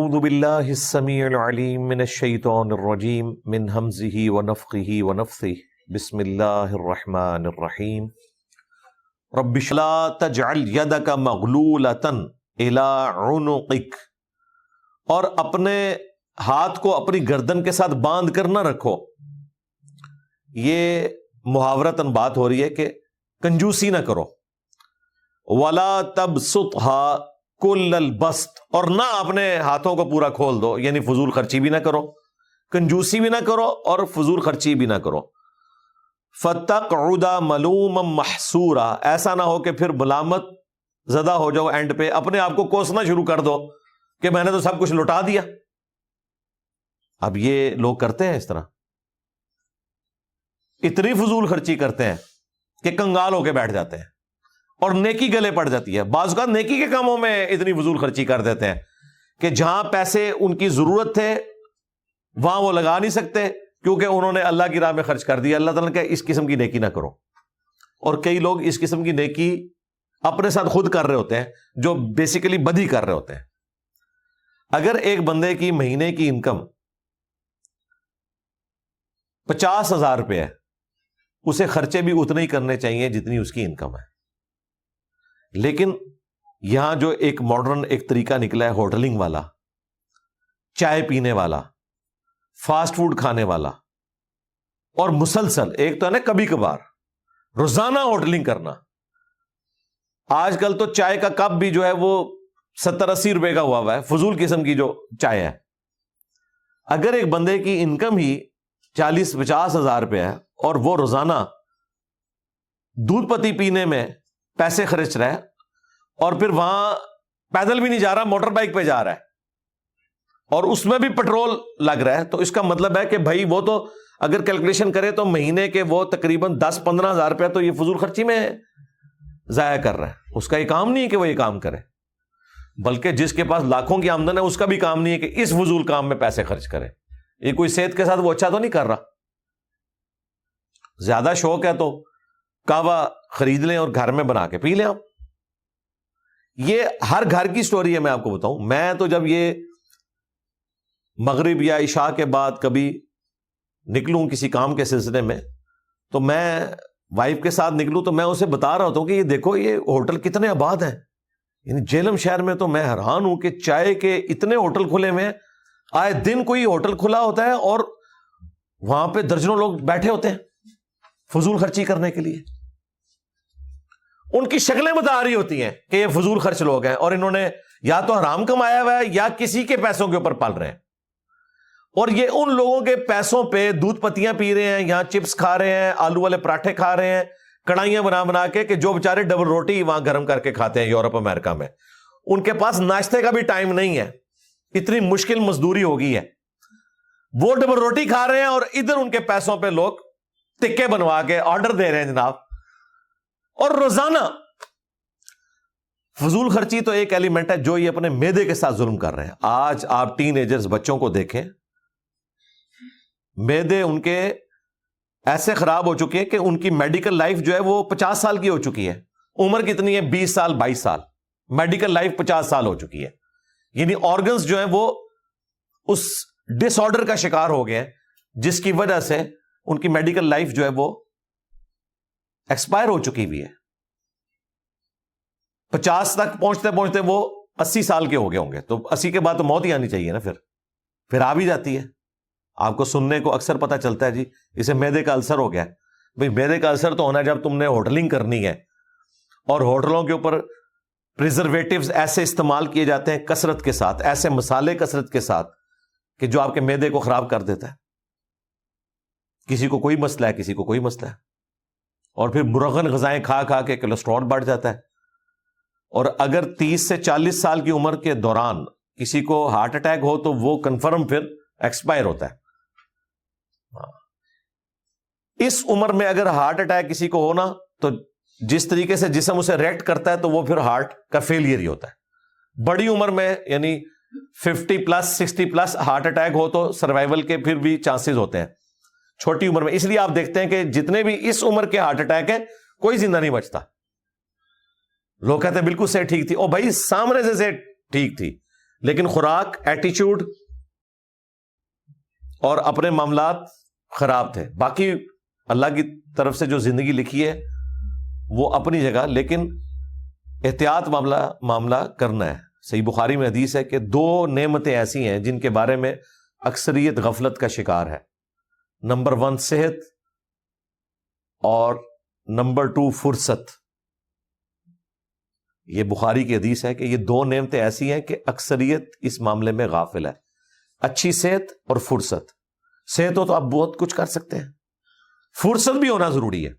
اعوذ باللہ السمیع العلیم من الشیطان الرجیم من ہمزہ ونفخہ ونفثہ بسم اللہ الرحمن الرحیم رب لا تجعل یدک مغلولۃ الی عنقک، اور اپنے ہاتھ کو اپنی گردن کے ساتھ باندھ کر نہ رکھو۔ یہ محاورتاً بات ہو رہی ہے کہ کنجوسی نہ کرو۔ ولا تبسطها کل البسط، اور نہ اپنے ہاتھوں کو پورا کھول دو، یعنی فضول خرچی بھی نہ کرو، کنجوسی بھی نہ کرو اور فضول خرچی بھی نہ کرو۔ فتقعد ملوما محسورا، ایسا نہ ہو کہ پھر ملامت زدہ ہو جاؤ، اینڈ پہ اپنے آپ کو کوسنا شروع کر دو کہ میں نے تو سب کچھ لٹا دیا۔ اب یہ لوگ کرتے ہیں اس طرح، اتنی فضول خرچی کرتے ہیں کہ کنگال ہو کے بیٹھ جاتے ہیں اور نیکی گلے پڑ جاتی ہے۔ بعض اوقات نیکی کے کاموں میں اتنی فضول خرچی کر دیتے ہیں کہ جہاں پیسے ان کی ضرورت تھے وہاں وہ لگا نہیں سکتے، کیونکہ انہوں نے اللہ کی راہ میں خرچ کر دیا۔ اللہ تعالیٰ نے کہا اس قسم کی نیکی نہ کرو۔ اور کئی لوگ اس قسم کی نیکی اپنے ساتھ خود کر رہے ہوتے ہیں، جو بیسیکلی بدی کر رہے ہوتے ہیں۔ اگر ایک بندے کی مہینے کی انکم 50,000 روپے ہے، اسے خرچے بھی اتنے ہی کرنے چاہیے جتنی اس کی انکم ہے۔ لیکن یہاں جو ایک ماڈرن ایک طریقہ نکلا ہے، ہوٹلنگ والا، چائے پینے والا، فاسٹ فوڈ کھانے والا، اور مسلسل، ایک تو ہے نا کبھی کبھار، روزانہ ہوٹلنگ کرنا۔ آج کل تو چائے کا کپ بھی جو ہے وہ 70-80 روپے کا ہوا ہے، فضول قسم کی جو چائے ہے۔ اگر ایک بندے کی انکم ہی 40-50 ہزار روپے ہے اور وہ روزانہ دودھ پتی پینے میں پیسے خرچ رہا ہے، اور پھر وہاں پیدل بھی نہیں جا رہا، موٹر بائک پہ جا رہا ہے، اور اس میں بھی پٹرول لگ رہا ہے، تو اس کا مطلب ہے کہ بھائی وہ تو اگر کیلکولیشن کرے تو مہینے کے وہ تقریباً 10-15 ہزار روپے تو یہ فضول خرچی میں ضائع کر رہا ہے۔ اس کا یہ کام نہیں ہے کہ وہ یہ کام کرے، بلکہ جس کے پاس لاکھوں کی آمدن ہے اس کا بھی کام نہیں ہے کہ اس فضول کام میں پیسے خرچ کرے۔ یہ کوئی صحت کے ساتھ وہ اچھا تو نہیں کر رہا۔ زیادہ شوق ہے تو کہوہ خرید لیں اور گھر میں بنا کے پی لیں آپ۔ یہ ہر گھر کی سٹوری ہے، میں آپ کو بتاؤں۔ میں تو جب یہ مغرب یا عشاء کے بعد کبھی نکلوں کسی کام کے سلسلے میں، تو میں وائف کے ساتھ نکلوں تو میں اسے بتا رہا ہوتا ہوں کہ یہ دیکھو یہ ہوٹل کتنے آباد ہیں۔ یعنی جہلم شہر میں تو میں حیران ہوں کہ چائے کے اتنے ہوٹل کھلے ہوئے ہیں، آئے دن کوئی ہوٹل کھلا ہوتا ہے اور وہاں پہ درجنوں لوگ بیٹھے ہوتے ہیں فضول خرچی کرنے کے لیے۔ ان کی شکلیں بتا رہی ہوتی ہیں کہ یہ فضول خرچ لوگ ہیں، اور انہوں نے یا تو حرام کمایا ہوا ہے یا کسی کے پیسوں کے اوپر پل رہے ہیں، اور یہ ان لوگوں کے پیسوں پہ دودھ پتیاں پی رہے ہیں، یہاں چپس کھا رہے ہیں، آلو والے پراٹھے کھا رہے ہیں، کڑھائیاں بنا بنا کے، کہ جو بیچارے ڈبل روٹی وہاں گرم کر کے کھاتے ہیں یورپ امریکہ میں، ان کے پاس ناشتے کا بھی ٹائم نہیں ہے، اتنی مشکل مزدوری ہو گئی ہے۔ وہ ڈبل روٹی کھا رہے ہیں اور ادھر ان کے پیسوں پہ لوگ ٹکے بنوا کے آرڈر دے رہے ہیں جناب۔ اور روزانہ فضول خرچی تو ایک ایلیمنٹ ہے جو یہ اپنے معدے کے ساتھ ظلم کر رہے ہیں۔ آج آپ ٹین ایجرز بچوں کو دیکھیں، معدے ان کے ایسے خراب ہو چکے ہیں کہ ان کی میڈیکل لائف جو ہے وہ 50 سال کی ہو چکی ہے۔ عمر کتنی ہے؟ 20 سال 22 سال، میڈیکل لائف 50 سال ہو چکی ہے۔ یعنی آرگنز جو ہیں وہ اس ڈس آرڈر کا شکار ہو گئے ہیں، جس کی وجہ سے ان کی میڈیکل لائف جو ہے وہ ایکسپائر ہو چکی ہوئی ہے۔ 50 تک پہنچتے پہنچتے وہ 80 سال کے ہو گئے ہوں گے، تو 80 کے بعد تو موت ہی آنی چاہیے نا، پھر آ بھی جاتی ہے۔ آپ کو سننے کو اکثر پتہ چلتا ہے جی اسے معدے کا السر ہو گیا ہے۔ بھئی معدے کا السر تو ہونا ہے جب تم نے ہوٹلنگ کرنی ہے، اور ہوٹلوں کے اوپر پریزرویٹیوز ایسے استعمال کیے جاتے ہیں کثرت کے ساتھ، ایسے مسالے کثرت کے ساتھ کہ جو آپ کے معدے کو خراب کر دیتا ہے۔ کسی کو کوئی مسئلہ ہے، کسی کو کوئی مسئلہ ہے، اور پھر مرغن غذائیں کھا کھا کے کولیسٹرول بڑھ جاتا ہے۔ اور اگر 30 سے 40 سال کی عمر کے دوران کسی کو ہارٹ اٹیک ہو تو وہ کنفرم پھر ایکسپائر ہوتا ہے۔ اس عمر میں اگر ہارٹ اٹیک کسی کو ہونا تو جس طریقے سے جسم اسے ریئیکٹ کرتا ہے تو وہ پھر ہارٹ کا فیلئر ہی ہوتا ہے۔ بڑی عمر میں یعنی 50+، 60+ ہارٹ اٹیک ہو تو سروائیول کے پھر بھی چانسز ہوتے ہیں۔ چھوٹی عمر میں اس لیے آپ دیکھتے ہیں کہ جتنے بھی اس عمر کے ہارٹ اٹیک ہیں کوئی زندہ نہیں بچتا۔ لوگ کہتے ہیں بالکل صحت ٹھیک تھی، او بھائی سامنے سے صحت ٹھیک تھی، لیکن خوراک، ایٹیچیوڈ اور اپنے معاملات خراب تھے. باقی اللہ کی طرف سے جو زندگی لکھی ہے وہ اپنی جگہ، لیکن احتیاط معاملہ کرنا ہے. صحیح بخاری میں حدیث ہے کہ 2 نعمتیں ایسی ہیں جن کے بارے میں اکثریت غفلت کا شکار ہے. نمبر 1 صحت اور نمبر 2 فرصت. یہ بخاری کی حدیث ہے کہ یہ 2 نعمتیں ایسی ہیں کہ اکثریت اس معاملے میں غافل ہے. اچھی صحت اور فرصت. صحت ہو تو آپ بہت کچھ کر سکتے ہیں، فرصت بھی ہونا ضروری ہے.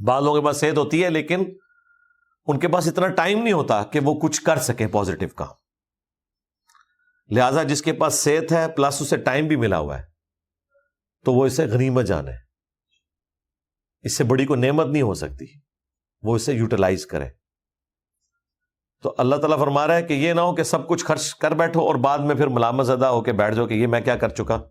بعض لوگوں کے پاس صحت ہوتی ہے لیکن ان کے پاس اتنا ٹائم نہیں ہوتا کہ وہ کچھ کر سکے پازیٹو کام. لہذا جس کے پاس صحت ہے پلس اسے ٹائم بھی ملا ہوا ہے تو وہ اسے غنیمت جانے، اس سے بڑی کوئی نعمت نہیں ہو سکتی، وہ اسے یوٹیلائز کرے. تو اللہ تعالیٰ فرما رہا ہے کہ یہ نہ ہو کہ سب کچھ خرچ کر بیٹھو اور بعد میں پھر ملامت زدہ ہو کے بیٹھ جاؤ کہ یہ میں کیا کر چکا.